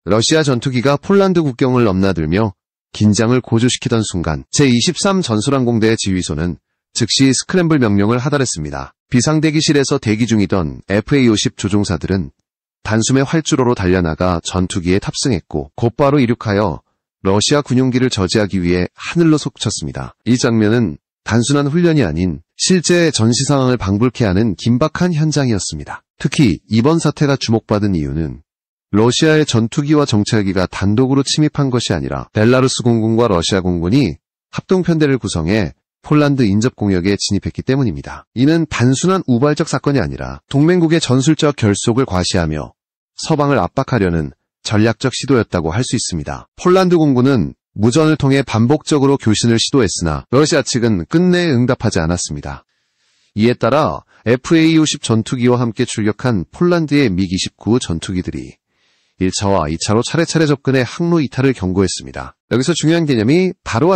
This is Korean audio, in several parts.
러시아 전투기가 폴란드 국경을 넘나들며 긴장을 고조시키던 순간 제23 전술항공대 지휘소는 즉시 스크램블 명령을 하달했습니다. 비상대기실에서 대기 중이던 FA-50 조종사들은 단숨에 활주로로 달려나가 전투기에 탑승했고 곧바로 이륙하여 러시아 군용기를 저지하기 위해 하늘로 솟쳤습니다. 이 장면은 단순한 훈련이 아닌 실제 전시 상황을 방불케 하는 긴박한 현장이었습니다. 특히 이번 사태가 주목받은 이유는 러시아의 전투기와 정찰기가 단독으로 침입한 것이 아니라 벨라루스 공군과 러시아 공군이 합동편대를 구성해 폴란드 인접 공역에 진입했기 때문입니다. 이는 단순한 우발적 사건이 아니라 동맹국의 전술적 결속을 과시하며 서방을 압박하려는 전략적 시도였다고 할 수 있습니다. 폴란드 공군은 무전을 통해 반복적으로 교신을 시도했으나 러시아 측은 끝내 응답하지 않았습니다. 이에 따라 FA-50 전투기와 함께 출격한 폴란드의 미G-29 전투기들이 1차와 2차로 차례차례 접근해 항로 이탈을 경고했습니다. 여기서 중요한 개념이 바로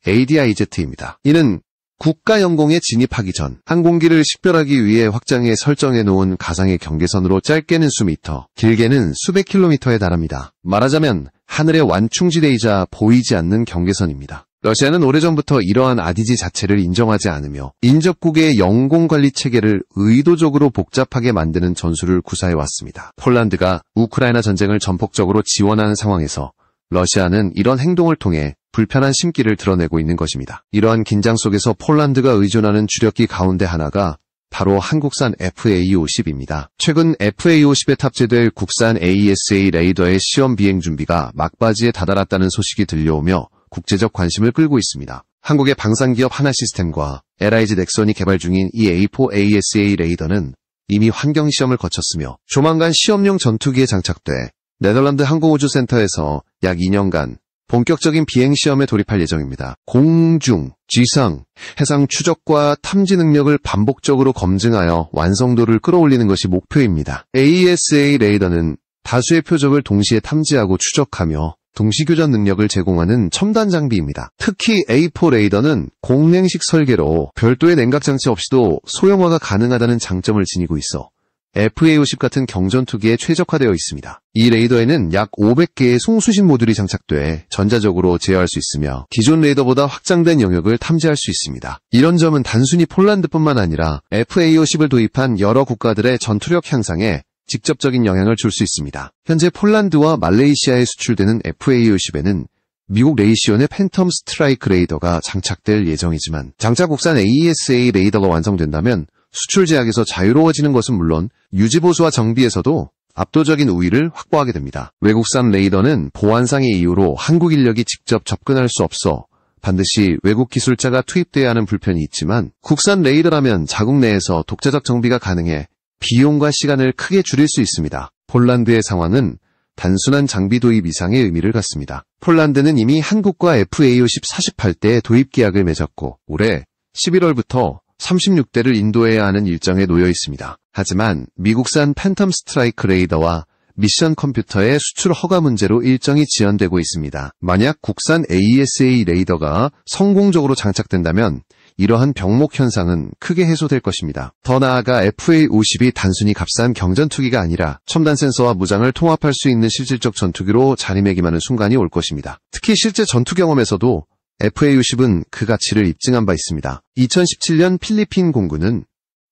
ADIZ입니다. 이는 국가영공에 진입하기 전 항공기를 식별하기 위해 확장해 설정해 놓은 가상의 경계선으로 짧게는 수미터, 길게는 수백 킬로미터에 달합니다. 말하자면 하늘의 완충지대이자 보이지 않는 경계선입니다. 러시아는 오래전부터 이러한 아디지 자체를 인정하지 않으며 인접국의 영공관리 체계를 의도적으로 복잡하게 만드는 전술을 구사해왔습니다. 폴란드가 우크라이나 전쟁을 전폭적으로 지원하는 상황에서 러시아는 이런 행동을 통해 불편한 심기를 드러내고 있는 것입니다. 이러한 긴장 속에서 폴란드가 의존하는 주력기 가운데 하나가 바로 한국산 FA-50입니다. 최근 FA-50에 탑재될 국산 AESA 레이더의 시험 비행 준비가 막바지에 다다랐다는 소식이 들려오며 국제적 관심을 끌고 있습니다. 한국의 방산기업 하나시스템과 LIG 넥선이 개발 중인 이 A4 AESA 레이더는 이미 환경시험을 거쳤으며 조만간 시험용 전투기에 장착돼 네덜란드 항공우주센터에서 약 2년간 본격적인 비행시험에 돌입할 예정입니다. 공중, 지상, 해상 추적과 탐지 능력을 반복적으로 검증하여 완성도를 끌어올리는 것이 목표입니다. AESA 레이더는 다수의 표적을 동시에 탐지하고 추적하며 동시교전 능력을 제공하는 첨단 장비입니다. 특히 A4 레이더는 공냉식 설계로 별도의 냉각장치 없이도 소형화가 가능하다는 장점을 지니고 있어 FA-50 같은 경전투기에 최적화되어 있습니다. 이 레이더에는 약 500개의 송수신 모듈이 장착돼 전자적으로 제어할 수 있으며 기존 레이더보다 확장된 영역을 탐지할 수 있습니다. 이런 점은 단순히 폴란드뿐만 아니라 FA-50을 도입한 여러 국가들의 전투력 향상에 직접적인 영향을 줄 수 있습니다. 현재 폴란드와 말레이시아에 수출되는 FA-50에는 미국 레이시온의 팬텀 스트라이크 레이더가 장착될 예정이지만 장착 국산 AESA 레이더가 완성된다면 수출 제약에서 자유로워지는 것은 물론 유지보수와 정비에서도 압도적인 우위를 확보하게 됩니다. 외국산 레이더는 보안상의 이유로 한국 인력이 직접 접근할 수 없어 반드시 외국 기술자가 투입돼야 하는 불편이 있지만 국산 레이더라면 자국 내에서 독자적 정비가 가능해 비용과 시간을 크게 줄일 수 있습니다. 폴란드의 상황은 단순한 장비 도입 이상의 의미를 갖습니다. 폴란드는 이미 한국과 FA-50 48대 도입 계약을 맺었고 올해 11월부터 36대를 인도해야 하는 일정에 놓여 있습니다. 하지만 미국산 팬텀 스트라이크 레이더와 미션 컴퓨터의 수출 허가 문제로 일정이 지연되고 있습니다. 만약 국산 AESA 레이더가 성공적으로 장착된다면 이러한 병목 현상은 크게 해소될 것입니다. 더 나아가 FA-50이 단순히 값싼 경전투기가 아니라 첨단 센서와 무장을 통합할 수 있는 실질적 전투기로 자리매김하는 순간이 올 것입니다. 특히 실제 전투 경험에서도 FA-50은 그 가치를 입증한 바 있습니다. 2017년 필리핀 공군은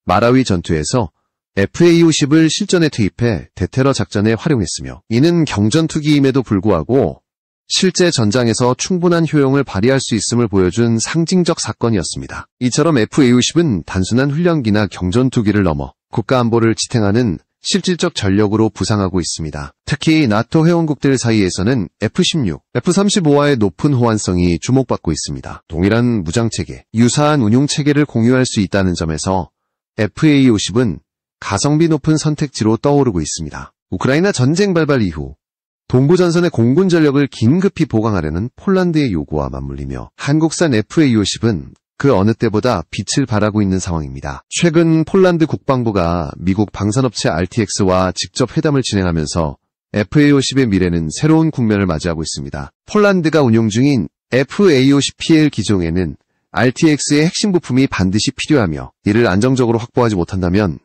마라위 전투에서 FA-50을 실전에 투입해 대테러 작전에 활용했으며 이는 경전투기임에도 불구하고 실제 전장에서 충분한 효용을 발휘할 수 있음을 보여준 상징적 사건이었습니다. 이처럼 FA-50은 단순한 훈련기나 경전투기를 넘어 국가안보를 지탱하는 실질적 전력으로 부상하고 있습니다. 특히 나토 회원국들 사이에서는 F-16, F-35와의 높은 호환성이 주목받고 있습니다. 동일한 무장체계, 유사한 운용체계를 공유할 수 있다는 점에서 FA-50은 가성비 높은 선택지로 떠오르고 있습니다. 우크라이나 전쟁 발발 이후 동부전선의 공군 전력을 긴급히 보강하려는 폴란드의 요구와 맞물리며 한국산 FA-50은 그 어느 때보다 빛을 발하고 있는 상황입니다. 최근 폴란드 국방부가 미국 방산업체 RTX와 직접 회담을 진행하면서 FA-50의 미래는 새로운 국면을 맞이하고 있습니다. 폴란드가 운용 중인 FA-50PL 기종에는 RTX의 핵심 부품이 반드시 필요하며 이를 안정적으로 확보하지 못한다면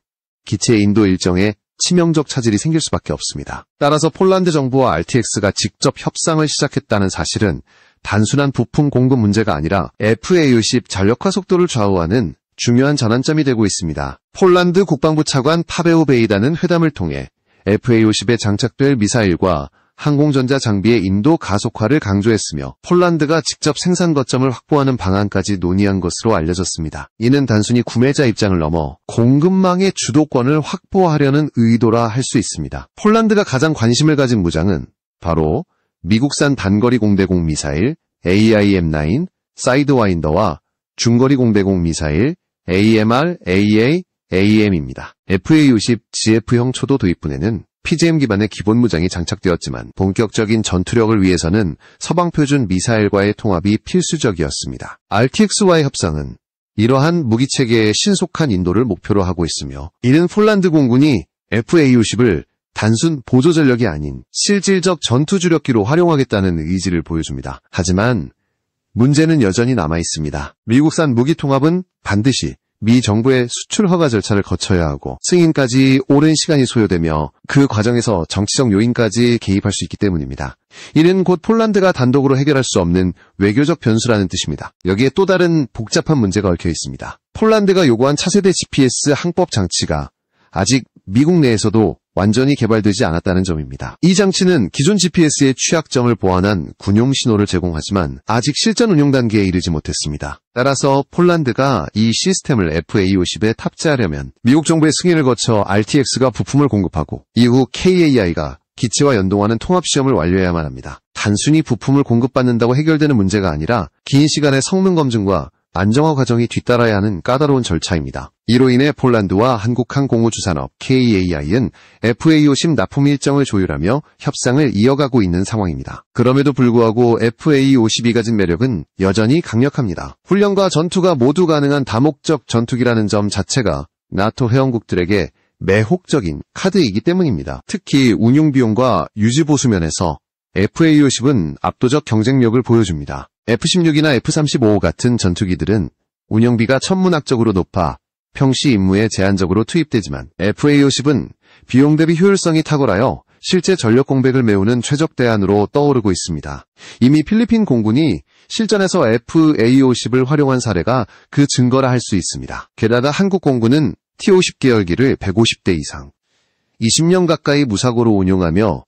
기체 인도 일정에 치명적 차질이 생길 수밖에 없습니다. 따라서 폴란드 정부와 RTX가 직접 협상을 시작했다는 사실은 단순한 부품 공급 문제가 아니라 FA-50 전력화 속도를 좌우하는 중요한 전환점이 되고 있습니다. 폴란드 국방부 차관 파베오 베이다는 회담을 통해 FA-50에 장착될 미사일과 항공전자 장비의 인도 가속화를 강조했으며 폴란드가 직접 생산 거점을 확보하는 방안까지 논의한 것으로 알려졌습니다. 이는 단순히 구매자 입장을 넘어 공급망의 주도권을 확보하려는 의도라 할 수 있습니다. 폴란드가 가장 관심을 가진 무장은 바로 미국산 단거리 공대공 미사일 AIM-9, 사이드와인더와 중거리 공대공 미사일 AMR, AA, AEM입니다. FA-50 GF형 초도 도입분에는 PGM 기반의 기본 무장이 장착되었지만 본격적인 전투력을 위해서는 서방 표준 미사일과의 통합이 필수적이었습니다. RTX와의 협상은 이러한 무기체계의 신속한 인도를 목표로 하고 있으며 이는 폴란드 공군이 FA-50을 단순 보조 전력이 아닌 실질적 전투 주력기로 활용하겠다는 의지를 보여줍니다. 하지만 문제는 여전히 남아 있습니다. 미국산 무기 통합은 반드시 미 정부의 수출 허가 절차를 거쳐야 하고 승인까지 오랜 시간이 소요되며 그 과정에서 정치적 요인까지 개입할 수 있기 때문입니다. 이는 곧 폴란드가 단독으로 해결할 수 없는 외교적 변수라는 뜻입니다. 여기에 또 다른 복잡한 문제가 얽혀 있습니다. 폴란드가 요구한 차세대 GPS 항법 장치가 아직 미국 내에서도 완전히 개발되지 않았다는 점입니다. 이 장치는 기존 GPS의 취약점을 보완한 군용 신호를 제공하지만 아직 실전 운용 단계에 이르지 못했습니다. 따라서 폴란드가 이 시스템을 FA-50에 탑재하려면 미국 정부의 승인을 거쳐 RTX가 부품을 공급하고 이후 KAI가 기체와 연동하는 통합시험을 완료해야만 합니다. 단순히 부품을 공급받는다고 해결되는 문제가 아니라 긴 시간의 성능 검증과 안정화 과정이 뒤따라야 하는 까다로운 절차입니다. 이로 인해 폴란드와 한국항공우주산업 KAI는 FA-50 납품 일정을 조율하며 협상을 이어가고 있는 상황입니다. 그럼에도 불구하고 FA-50이 가진 매력은 여전히 강력합니다. 훈련과 전투가 모두 가능한 다목적 전투기라는 점 자체가 나토 회원국들에게 매혹적인 카드이기 때문입니다. 특히 운용 비용과 유지 보수 면에서 FA-50은 압도적 경쟁력을 보여줍니다. F-16이나 F-35 같은 전투기들은 운영비가 천문학적으로 높아 평시 임무에 제한적으로 투입되지만 FA-50은 비용 대비 효율성이 탁월하여 실제 전력 공백을 메우는 최적 대안으로 떠오르고 있습니다. 이미 필리핀 공군이 실전에서 FA-50을 활용한 사례가 그 증거라 할 수 있습니다. 게다가 한국 공군은 T-50 계열기를 150대 이상, 20년 가까이 무사고로 운용하며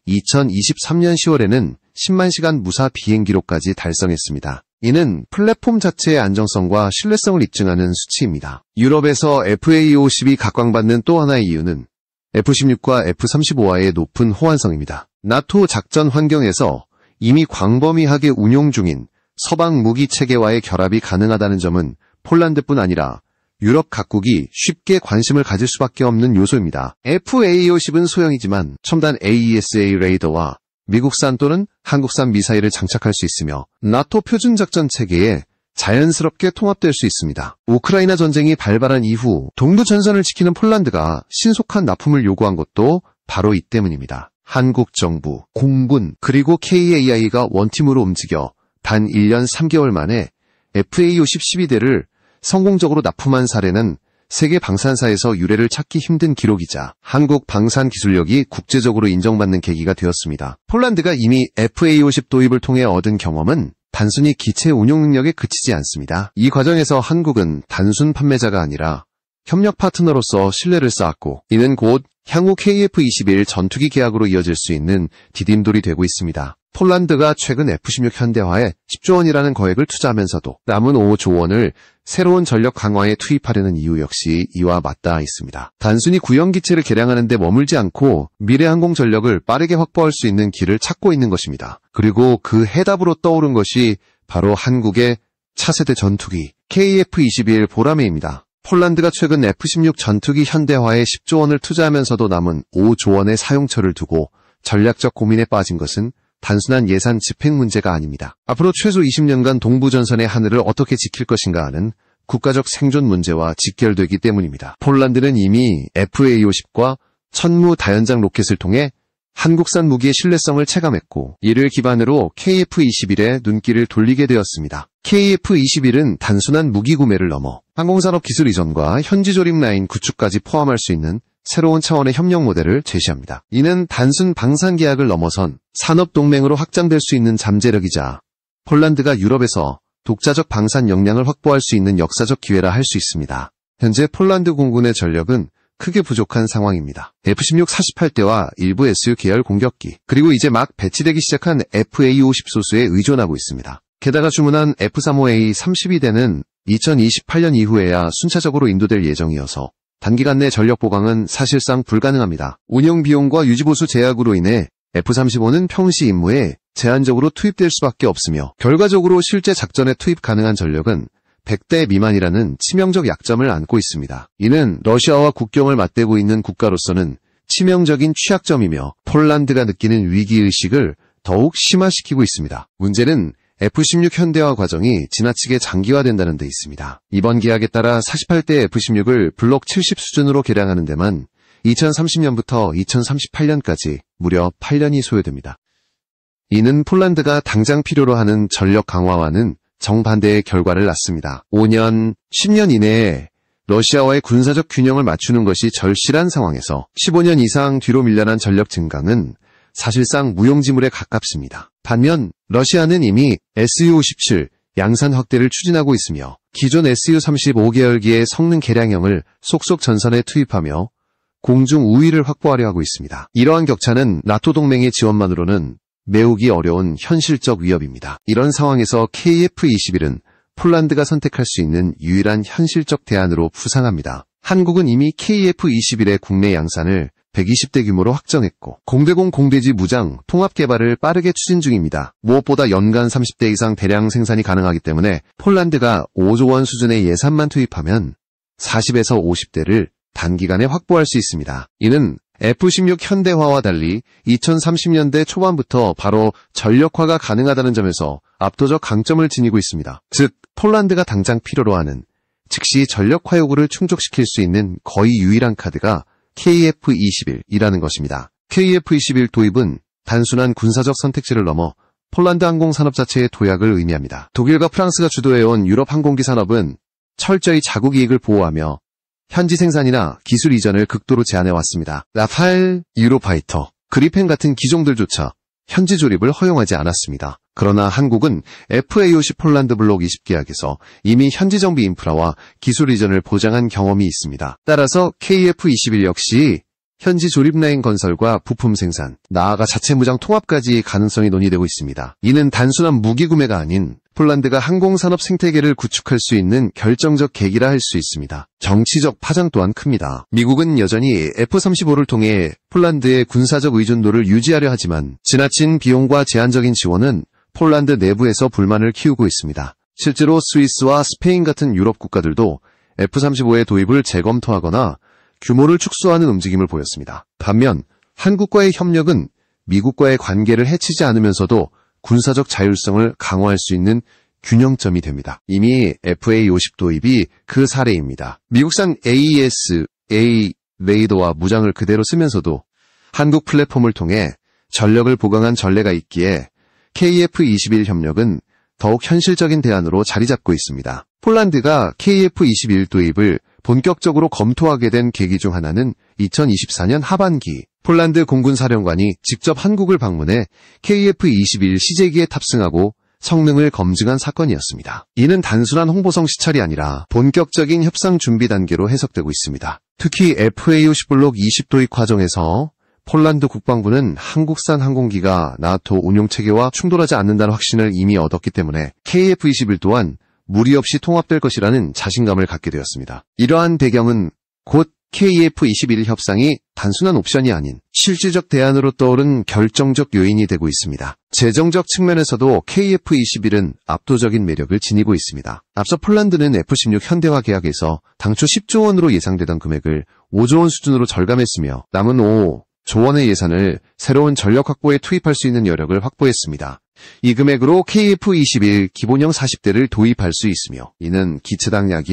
2023년 10월에는 10만 시간 무사 비행 기록까지 달성했습니다. 이는 플랫폼 자체의 안정성과 신뢰성을 입증하는 수치입니다. 유럽에서 FA-50이 각광받는 또 하나의 이유는 F-16과 F-35와의 높은 호환성입니다. 나토 작전 환경에서 이미 광범위하게 운용 중인 서방 무기 체계와의 결합이 가능하다는 점은 폴란드뿐 아니라 유럽 각국이 쉽게 관심을 가질 수밖에 없는 요소입니다. FA-50은 소형이지만 첨단 AESA 레이더와 미국산 또는 한국산 미사일을 장착할 수 있으며 나토 표준 작전 체계에 자연스럽게 통합될 수 있습니다. 우크라이나 전쟁이 발발한 이후 동부 전선을 지키는 폴란드가 신속한 납품을 요구한 것도 바로 이 때문입니다. 한국 정부, 공군, 그리고 KAI가 원팀으로 움직여 단 1년 3개월 만에 FA-50 12대를 성공적으로 납품한 사례는 세계 방산사에서 유례를 찾기 힘든 기록이자 한국 방산 기술력이 국제적으로 인정받는 계기가 되었습니다. 폴란드가 이미 FA-50 도입을 통해 얻은 경험은 단순히 기체 운용 능력에 그치지 않습니다. 이 과정에서 한국은 단순 판매자가 아니라 협력 파트너로서 신뢰를 쌓았고 이는 곧 향후 KF-21 전투기 계약으로 이어질 수 있는 디딤돌이 되고 있습니다. 폴란드가 최근 F-16 현대화에 10조 원이라는 거액을 투자하면서도 남은 5조 원을 새로운 전력 강화에 투입하려는 이유 역시 이와 맞닿아 있습니다. 단순히 구형 기체를 개량하는 데 머물지 않고 미래 항공 전력을 빠르게 확보할 수 있는 길을 찾고 있는 것입니다. 그리고 그 해답으로 떠오른 것이 바로 한국의 차세대 전투기 KF-21 보라매입니다. 폴란드가 최근 F-16 전투기 현대화에 10조 원을 투자하면서도 남은 5조 원의 사용처를 두고 전략적 고민에 빠진 것은 단순한 예산 집행 문제가 아닙니다. 앞으로 최소 20년간 동부전선의 하늘을 어떻게 지킬 것인가 하는 국가적 생존 문제와 직결되기 때문입니다. 폴란드는 이미 FA-50과 천무 다연장 로켓을 통해 한국산 무기의 신뢰성을 체감했고 이를 기반으로 KF-21에 눈길을 돌리게 되었습니다. KF-21은 단순한 무기 구매를 넘어 항공산업 기술 이전과 현지 조립 라인 구축까지 포함할 수 있는 새로운 차원의 협력 모델을 제시합니다. 이는 단순 방산 계약을 넘어선 산업 동맹으로 확장될 수 있는 잠재력이자 폴란드가 유럽에서 독자적 방산 역량을 확보할 수 있는 역사적 기회라 할 수 있습니다. 현재 폴란드 공군의 전력은 크게 부족한 상황입니다. F-16 48대와 일부 SU 계열 공격기, 그리고 이제 막 배치되기 시작한 FA-50 소수에 의존하고 있습니다. 게다가 주문한 F-35A 32대는 2028년 이후에야 순차적으로 인도될 예정이어서 단기간 내 전력 보강은 사실상 불가능합니다. 운영 비용과 유지보수 제약으로 인해 F-35는 평시 임무에 제한적으로 투입될 수밖에 없으며 결과적으로 실제 작전에 투입 가능한 전력은 100대 미만이라는 치명적 약점을 안고 있습니다. 이는 러시아와 국경을 맞대고 있는 국가로서는 치명적인 취약점이며 폴란드가 느끼는 위기의식을 더욱 심화시키고 있습니다. 문제는 F-16 현대화 과정이 지나치게 장기화된다는 데 있습니다. 이번 계약에 따라 48대 F-16을 블록 70 수준으로 개량하는 데만 2030년부터 2038년까지 무려 8년이 소요됩니다. 이는 폴란드가 당장 필요로 하는 전력 강화와는 정반대의 결과를 낳습니다. 5년, 10년 이내에 러시아와의 군사적 균형을 맞추는 것이 절실한 상황에서 15년 이상 뒤로 밀려난 전력 증강은 사실상 무용지물에 가깝습니다. 반면 러시아는 이미 SU-57 양산 확대를 추진하고 있으며 기존 SU-35 계열기의 성능 개량형을 속속 전선에 투입하며 공중 우위를 확보하려 하고 있습니다. 이러한 격차는 나토 동맹의 지원만으로는 메우기 어려운 현실적 위협입니다. 이런 상황에서 KF-21은 폴란드가 선택할 수 있는 유일한 현실적 대안으로 부상합니다. 한국은 이미 KF-21의 국내 양산을 120대 규모로 확정했고 공대공 공대지 무장 통합 개발을 빠르게 추진 중입니다. 무엇보다 연간 30대 이상 대량 생산이 가능하기 때문에 폴란드가 5조 원 수준의 예산만 투입하면 40에서 50대를 단기간에 확보할 수 있습니다. 이는 F-16 현대화와 달리 2030년대 초반부터 바로 전력화가 가능하다는 점에서 압도적 강점을 지니고 있습니다. 즉, 폴란드가 당장 필요로 하는 즉시 전력화 요구를 충족시킬 수 있는 거의 유일한 카드가 KF-21이라는 것입니다. KF-21 도입은 단순한 군사적 선택지를 넘어 폴란드 항공산업 자체의 도약을 의미합니다. 독일과 프랑스가 주도해온 유럽 항공기 산업은 철저히 자국 이익을 보호하며 현지 생산이나 기술 이전을 극도로 제한해왔습니다. 라팔, 유로파이터, 그리펜 같은 기종들조차 현지 조립을 허용하지 않았습니다. 그러나 한국은 FA-50 폴란드 블록 20계약에서 이미 현지 정비 인프라와 기술 이전을 보장한 경험이 있습니다. 따라서 KF-21 역시 현지 조립 라인 건설과 부품 생산, 나아가 자체 무장 통합까지 가능성이 논의되고 있습니다. 이는 단순한 무기 구매가 아닌 폴란드가 항공산업 생태계를 구축할 수 있는 결정적 계기라 할 수 있습니다. 정치적 파장 또한 큽니다. 미국은 여전히 F-35를 통해 폴란드의 군사적 의존도를 유지하려 하지만 지나친 비용과 제한적인 지원은 폴란드 내부에서 불만을 키우고 있습니다. 실제로 스위스와 스페인 같은 유럽 국가들도 F-35의 도입을 재검토하거나 규모를 축소하는 움직임을 보였습니다. 반면 한국과의 협력은 미국과의 관계를 해치지 않으면서도 군사적 자율성을 강화할 수 있는 균형점이 됩니다. 이미 FA-50 도입이 그 사례입니다. 미국산 AES-A 레이더와 무장을 그대로 쓰면서도 한국 플랫폼을 통해 전력을 보강한 전례가 있기에 KF-21 협력은 더욱 현실적인 대안으로 자리 잡고 있습니다. 폴란드가 KF-21 도입을 본격적으로 검토하게 된 계기 중 하나는 2024년 하반기 폴란드 공군사령관이 직접 한국을 방문해 KF-21 시제기에 탑승하고 성능을 검증한 사건이었습니다. 이는 단순한 홍보성 시찰이 아니라 본격적인 협상 준비 단계로 해석되고 있습니다. 특히 FA-50 블록 20 도입 과정에서 폴란드 국방부는 한국산 항공기가 나토 운용체계와 충돌하지 않는다는 확신을 이미 얻었기 때문에 KF-21 또한 무리 없이 통합될 것이라는 자신감을 갖게 되었습니다. 이러한 배경은 곧 KF-21 협상이 단순한 옵션이 아닌 실질적 대안으로 떠오른 결정적 요인이 되고 있습니다. 재정적 측면에서도 KF-21은 압도적인 매력을 지니고 있습니다. 앞서 폴란드는 F-16 현대화 계약에서 당초 10조 원으로 예상되던 금액을 5조 원 수준으로 절감했으며 남은 5조 원의 예산을 새로운 전력 확보에 투입할 수 있는 여력을 확보했습니다. 이 금액으로 KF-21 기본형 40대를 도입할 수 있으며 이는 기체당 약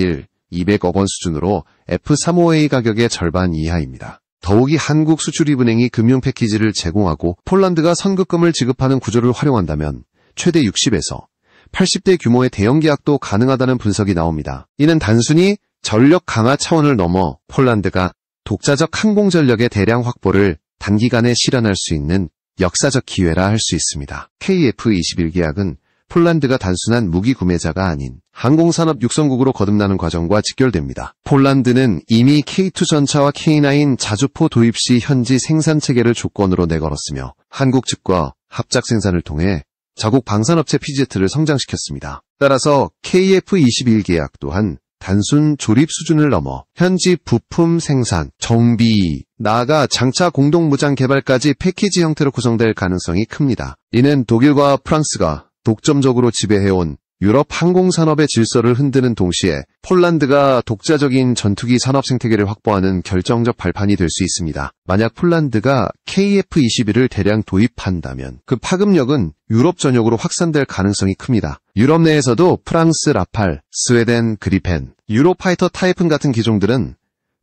200억 원 수준으로 F-35A 가격의 절반 이하입니다. 더욱이 한국수출입은행이 금융 패키지를 제공하고 폴란드가 선급금을 지급하는 구조를 활용한다면 최대 60에서 80대 규모의 대형 계약도 가능하다는 분석이 나옵니다. 이는 단순히 전력 강화 차원을 넘어 폴란드가 독자적 항공 전력의 대량 확보를 단기간에 실현할 수 있는 역사적 기회라 할 수 있습니다. KF-21 계약은 폴란드가 단순한 무기 구매자가 아닌 항공산업 육성국으로 거듭나는 과정과 직결됩니다. 폴란드는 이미 K2 전차와 K9 자주포 도입 시 현지 생산체계를 조건으로 내걸었으며 한국 측과 합작 생산을 통해 자국 방산업체 PZ를 성장시켰습니다. 따라서 KF-21 계약 또한 단순 조립 수준을 넘어 현지 부품 생산, 정비, 나아가 장차 공동 무장 개발까지 패키지 형태로 구성될 가능성이 큽니다. 이는 독일과 프랑스가 독점적으로 지배해온 유럽 항공산업의 질서를 흔드는 동시에 폴란드가 독자적인 전투기 산업 생태계를 확보하는 결정적 발판이 될 수 있습니다. 만약 폴란드가 KF-21을 대량 도입한다면 그 파급력은 유럽 전역으로 확산될 가능성이 큽니다. 유럽 내에서도 프랑스 라팔, 스웨덴 그리펜, 유로파이터 타이푼 같은 기종들은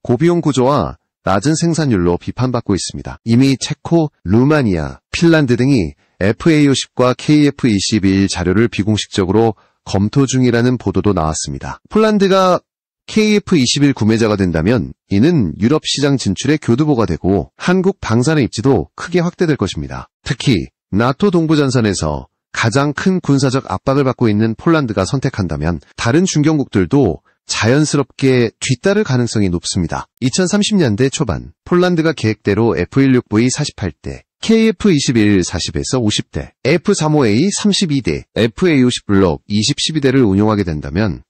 고비용 구조와 낮은 생산율로 비판받고 있습니다. 이미 체코, 루마니아, 핀란드 등이 FA-50과 KF-21 자료를 비공식적으로 검토 중이라는 보도도 나왔습니다. 폴란드가 KF-21 구매자가 된다면 이는 유럽 시장 진출의 교두보가 되고 한국 방산의 입지도 크게 확대될 것입니다. 특히 나토 동부전선에서 가장 큰 군사적 압박을 받고 있는 폴란드가 선택한다면 다른 중견국들도 자연스럽게 뒤따를 가능성이 높습니다. 2030년대 초반 폴란드가 계획대로 F-16V 48대, KF-21 40에서 50대, F-35A 32대, FA-50 블록 12대를 운용하게 된다면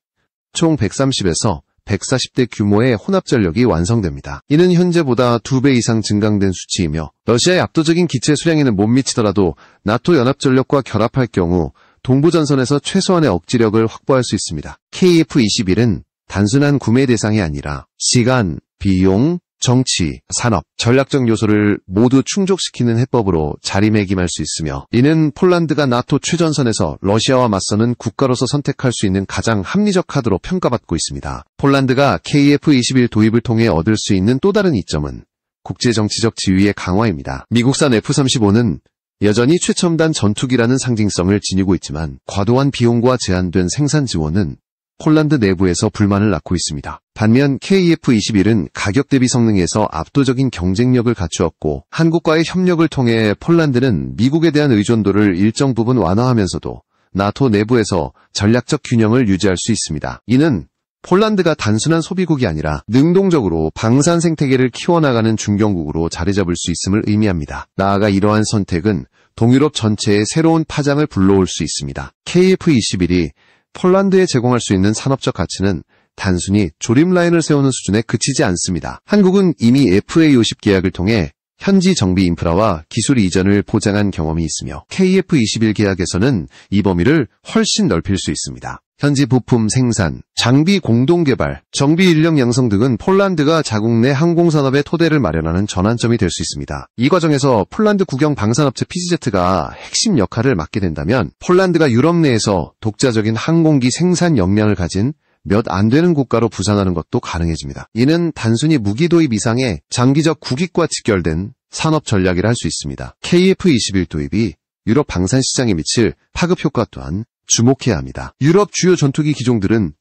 총 130에서 140대 규모의 혼합 전력이 완성됩니다. 이는 현재보다 2배 이상 증강된 수치이며 러시아의 압도적인 기체 수량에는 못 미치더라도 나토 연합전력과 결합할 경우 동부전선에서 최소한의 억지력을 확보할 수 있습니다. KF-21은 단순한 구매 대상이 아니라 시간, 비용, 정치, 산업, 전략적 요소를 모두 충족시키는 해법으로 자리매김할 수 있으며 이는 폴란드가 나토 최전선에서 러시아와 맞서는 국가로서 선택할 수 있는 가장 합리적 카드로 평가받고 있습니다. 폴란드가 KF-21 도입을 통해 얻을 수 있는 또 다른 이점은 국제정치적 지위의 강화입니다. 미국산 F-35는 여전히 최첨단 전투기라는 상징성을 지니고 있지만 과도한 비용과 제한된 생산 지원은 폴란드 내부에서 불만을 낳고 있습니다. 반면 KF-21은 가격 대비 성능에서 압도적인 경쟁력을 갖추었고 한국과의 협력을 통해 폴란드는 미국에 대한 의존도를 일정 부분 완화하면서도 나토 내부에서 전략적 균형을 유지할 수 있습니다. 이는 폴란드가 단순한 소비국이 아니라 능동적으로 방산 생태계를 키워나가는 중견국으로 자리 잡을 수 있음을 의미합니다. 나아가 이러한 선택은 동유럽 전체에 새로운 파장을 불러올 수 있습니다. KF-21이 폴란드에 제공할 수 있는 산업적 가치는 단순히 조립 라인을 세우는 수준에 그치지 않습니다. 한국은 이미 FA-50 계약을 통해 현지 정비 인프라와 기술 이전을 보장한 경험이 있으며 KF-21 계약에서는 이 범위를 훨씬 넓힐 수 있습니다. 현지 부품 생산, 장비 공동 개발, 정비 인력 양성 등은 폴란드가 자국 내 항공산업의 토대를 마련하는 전환점이 될 수 있습니다. 이 과정에서 폴란드 국영 방산업체 PZ가 핵심 역할을 맡게 된다면 폴란드가 유럽 내에서 독자적인 항공기 생산 역량을 가진 몇 안 되는 국가로 부상하는 것도 가능해집니다. 이는 단순히 무기 도입 이상의 장기적 국익과 직결된 산업 전략이라 할 수 있습니다. KF-21 도입이 유럽 방산 시장에 미칠 파급 효과 또한 주목해야 합니다. 유럽 주요 전투기 기종들은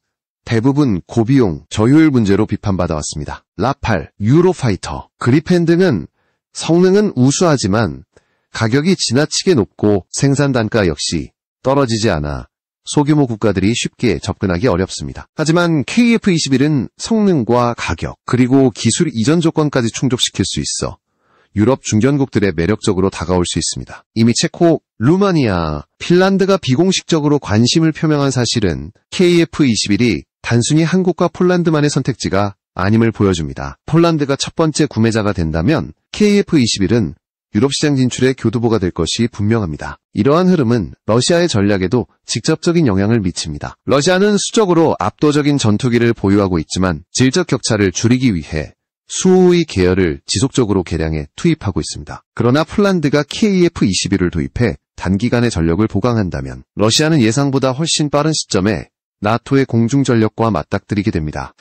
대부분 고비용, 저효율 문제로 비판받아왔습니다. 라팔, 유로파이터, 그리펜 등은 성능은 우수하지만 가격이 지나치게 높고 생산 단가 역시 떨어지지 않아 소규모 국가들이 쉽게 접근하기 어렵습니다. 하지만 KF-21은 성능과 가격, 그리고 기술 이전 조건까지 충족시킬 수 있어 유럽 중견국들의 매력적으로 다가올 수 있습니다. 이미 체코, 루마니아, 핀란드가 비공식적으로 관심을 표명한 사실은 KF-21이 단순히 한국과 폴란드만의 선택지가 아님을 보여줍니다. 폴란드가 첫 번째 구매자가 된다면 KF-21은 유럽 시장 진출의 교두보가 될 것이 분명합니다. 이러한 흐름은 러시아의 전략에도 직접적인 영향을 미칩니다. 러시아는 수적으로 압도적인 전투기를 보유하고 있지만 질적 격차를 줄이기 위해 수호의 계열을 지속적으로 개량해 투입하고 있습니다. 그러나 폴란드가 KF-21을 도입해 단기간에 전력을 보강한다면 러시아는 예상보다 훨씬 빠른 시점에 나토의 공중전력과 맞닥뜨리게 됩니다.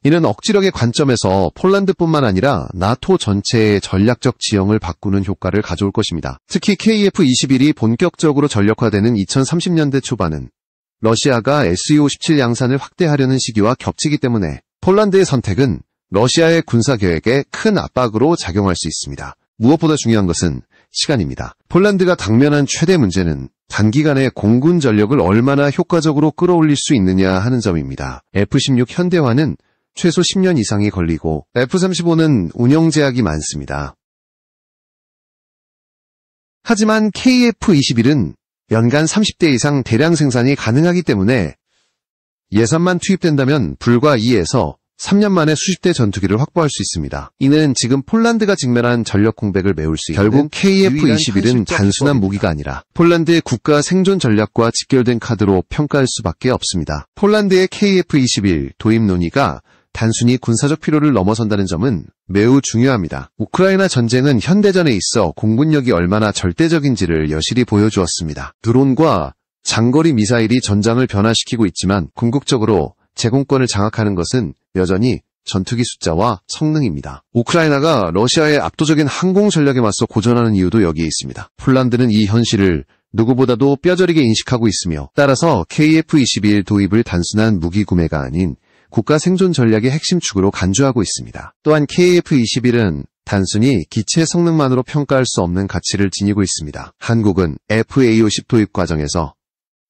이는 억지력의 관점에서 폴란드뿐만 아니라 나토 전체의 전략적 지형을 바꾸는 효과를 가져올 것입니다. 특히 KF-21이 본격적으로 전력화되는 2030년대 초반은 러시아가 Su-57 양산을 확대하려는 시기와 겹치기 때문에 폴란드의 선택은 러시아의 군사 계획에 큰 압박으로 작용할 수 있습니다. 무엇보다 중요한 것은 시간입니다. 폴란드가 당면한 최대 문제는 단기간에 공군 전력을 얼마나 효과적으로 끌어올릴 수 있느냐 하는 점입니다. F-16 현대화는 최소 10년 이상이 걸리고 F-35는 운영 제약이 많습니다. 하지만 KF-21은 연간 30대 이상 대량 생산이 가능하기 때문에 예산만 투입된다면 불과 2에서 3년 만에 수십 대 전투기를 확보할 수 있습니다. 이는 지금 폴란드가 직면한 전력 공백을 메울 수 있는 결국 KF-21은 단순한 무기가 아니라 폴란드의 국가 생존 전략과 직결된 카드로 평가할 수밖에 없습니다. 폴란드의 KF-21 도입 논의가 단순히 군사적 필요를 넘어선다는 점은 매우 중요합니다. 우크라이나 전쟁은 현대전에 있어 공군력이 얼마나 절대적인지를 여실히 보여주었습니다. 드론과 장거리 미사일이 전장을 변화시키고 있지만 궁극적으로 제공권을 장악하는 것은 여전히 전투기 숫자와 성능입니다. 우크라이나가 러시아의 압도적인 항공 전략에 맞서 고전하는 이유도 여기에 있습니다. 폴란드는 이 현실을 누구보다도 뼈저리게 인식하고 있으며 따라서 KF-21 도입을 단순한 무기 구매가 아닌 국가 생존 전략의 핵심 축으로 간주하고 있습니다. 또한 KF-21은 단순히 기체 성능만으로 평가할 수 없는 가치를 지니고 있습니다. 한국은 FA-50 도입 과정에서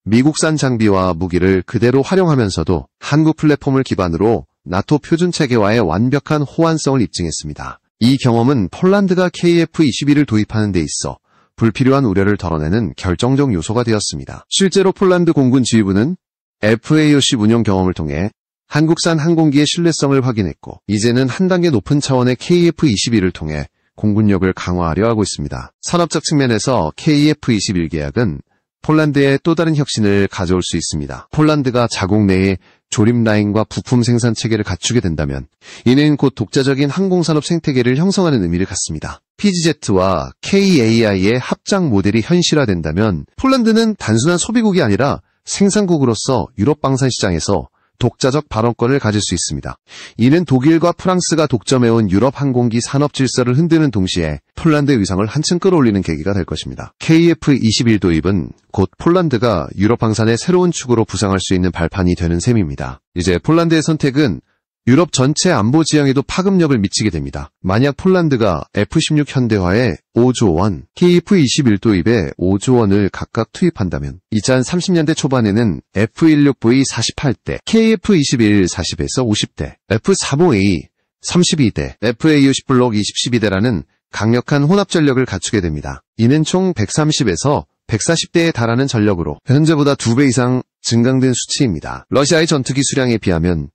미국산 장비와 무기를 그대로 활용하면서도 한국 플랫폼을 기반으로 나토 표준 체계와의 완벽한 호환성을 입증했습니다. 이 경험은 폴란드가 KF-21을 도입하는 데 있어 불필요한 우려를 덜어내는 결정적 요소가 되었습니다. 실제로 폴란드 공군 지휘부는 FA-50 운영 경험을 통해 한국산 항공기의 신뢰성을 확인했고 이제는 한 단계 높은 차원의 KF-21을 통해 공군력을 강화하려 하고 있습니다. 산업적 측면에서 KF-21 계약은 폴란드의 또 다른 혁신을 가져올 수 있습니다. 폴란드가 자국 내에 조립 라인과 부품 생산 체계를 갖추게 된다면 이는 곧 독자적인 항공산업 생태계를 형성하는 의미를 갖습니다. PGZ와 KAI의 합작 모델이 현실화된다면 폴란드는 단순한 소비국이 아니라 생산국으로서 유럽 방산 시장에서 독자적 발언권을 가질 수 있습니다. 이는 독일과 프랑스가 독점해온 유럽 항공기 산업 질서를 흔드는 동시에 폴란드의 위상을 한층 끌어올리는 계기가 될 것입니다. KF-21 도입은 곧 폴란드가 유럽 방산의 새로운 축으로 부상할 수 있는 발판이 되는 셈입니다. 이제 폴란드의 선택은 유럽 전체 안보 지형에도 파급력을 미치게 됩니다. 만약 폴란드가 F-16 현대화에 5조 원, KF-21 도입에 5조 원을 각각 투입한다면 2030년대 초반에는 F-16V 48대, KF-21 40에서 50대, F-35A 32대, FA-50 블록 20-12대라는 강력한 혼합 전력을 갖추게 됩니다. 이는 총 130에서 140대에 달하는 전력으로 현재보다 2배 이상 증강된 수치입니다. 러시아의 전투기 수량에 비하면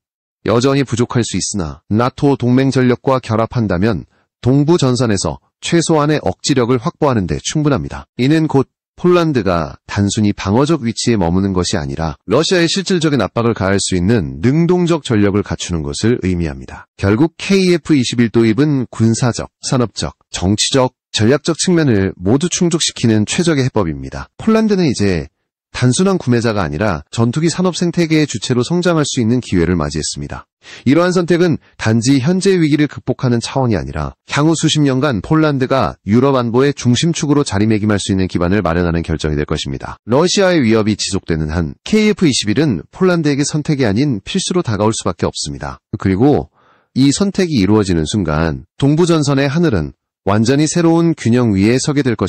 여전히 부족할 수 있으나 나토 동맹 전력과 결합한다면 동부 전선에서 최소한의 억지력을 확보하는 데 충분합니다. 이는 곧 폴란드가 단순히 방어적 위치에 머무는 것이 아니라 러시아의 실질적인 압박을 가할 수 있는 능동적 전력을 갖추는 것을 의미합니다. 결국 KF-21 도입은 군사적, 산업적, 정치적, 전략적 측면을 모두 충족시키는 최적의 해법입니다. 폴란드는 이제 단순한 구매자가 아니라 전투기 산업 생태계의 주체로 성장할 수 있는 기회를 맞이했습니다. 이러한 선택은 단지 현재의 위기를 극복하는 차원이 아니라 향후 수십 년간 폴란드가 유럽 안보의 중심축으로 자리매김할 수 있는 기반을 마련하는 결정이 될 것입니다. 러시아의 위협이 지속되는 한 KF-21은 폴란드에게 선택이 아닌 필수로 다가올 수밖에 없습니다. 그리고 이 선택이 이루어지는 순간 동부전선의 하늘은 완전히 새로운 균형 위에 서게 될 것입니다.